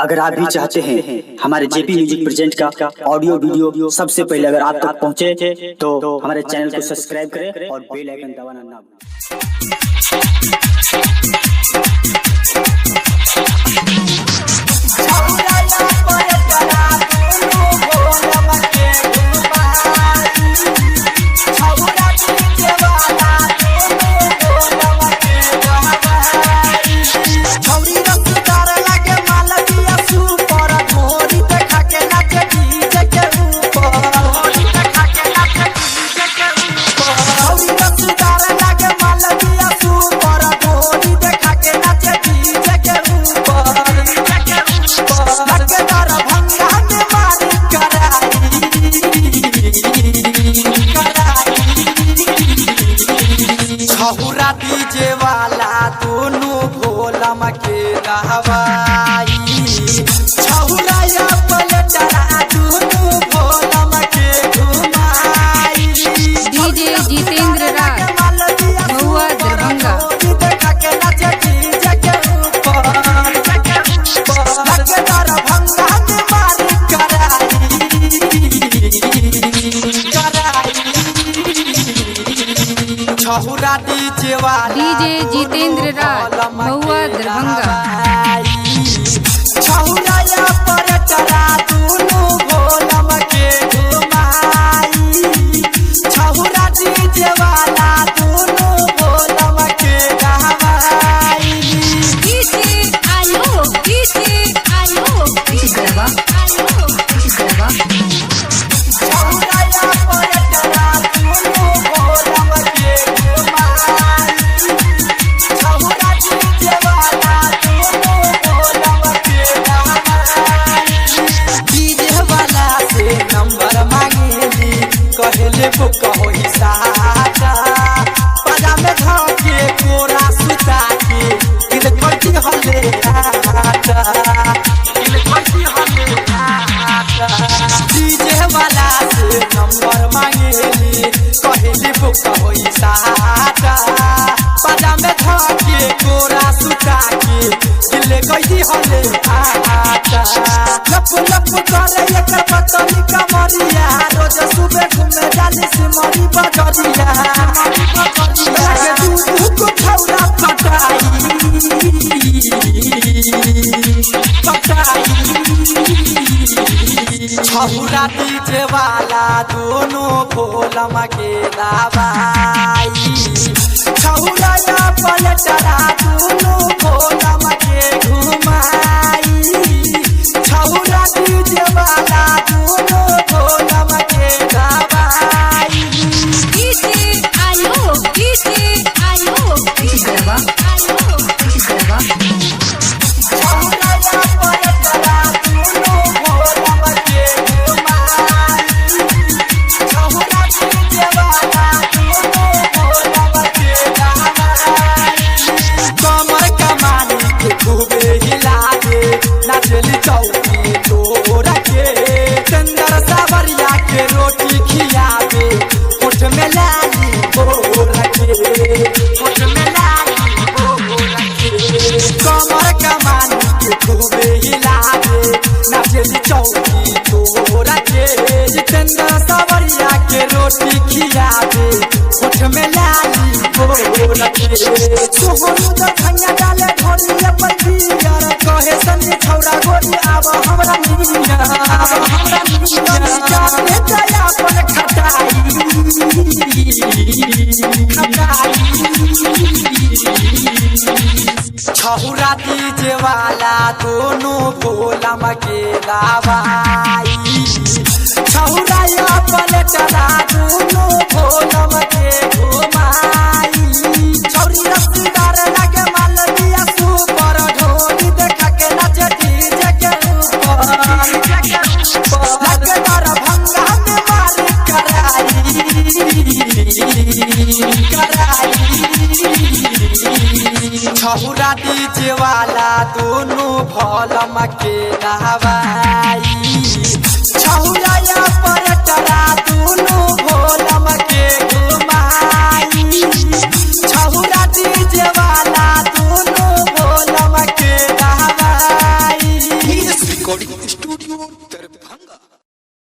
अगर आप भी चाहते हैं हमारे जेपी म्यूजिक प्रेजेंट का ऑडियो वीडियो सबसे पहले अगर आप तक पहुंचे तो हमारे चैनल को सब्सक्राइब करें और बेल आइकन दबाना ना छहुरा डीजे वाला दोनों भोलम के दहवाई छहुरा या पलटरा दोनों भोलम के घुमाई डीजे जितेंद्र राज महुआ दरभंगा देखा के नाचे डीजे के ऊपर लगे दरभंगा में मारी छहुरा डीजे वाला डीजे जितेंद्र राज महुआ दरभंगा छहुरा या पलटरा दोनों भोलम के घुमाई छहुरा डीजे वाला दोनों भोलम के दहवाई छहुरा या पलटरा दोनों भोलम के घुमाई छहुरा डीजे वाला दोनों भोलम के दहवाई डीजे वाला से नंबर मांगेली कहले बुक होई साटा पजा में धके कोरा सुता के दिल करती हले आटा दिल करती हले आटा डीजे वाला से नंबर मांगेली कहले बुक होई साटा पजा में धके कोरा सुता के दिल करती हले आटा लप लप करे एकर पतली कमरिया रोज सुबह घूमे जाली सिमरी बजरिया लगे दूध को छौरा छहुरा डीजे वाला दोनों भोलम के दवाई छहुरा या पलटरा दोनों भोलम के घुमाई छहुरा डीजे वाला दोनों भोलम के दवाई छहुरा या पलटरा दोनों भोलम के घुमाई छहुरा डीजे वाला दोनों भोलम के दवाई कमर कमानी के खूबे हिला दे नाचली चौकी तोरा के चंदर सावरिया के रोटी खिया दे होठ में लाली बोर के होठ में लाली बोर के कमर कमानी के खूबे हिला दे नाचली चौकी तोरा के चंदर सावरिया के रोटी खिया दे होठ में लाली बोर के सोहनु दखनिया डाले घोड़िया पर बियर कहे सनी छौरा गोरी आब हमरा निया जाने दया अपन छहुरा डीजे वाला दोनों भोलम के दवाई छहुरा या पलटरा दोनों भोलम के घुमाई छौरी रसदार लगे मालविया सुपर ढोली देखा के नाचे डीजे के ऊपर लगे दरभंगा में मारी छहुरा डीजे वाला दोनों भोलम के दवाई छहुरा या पलटरा दोनों भोलम के घुमाई छहुरा डीजे वाला दोनों भोलम के दवाई रिकॉर्डिंग स्टूडियो दरभंगा।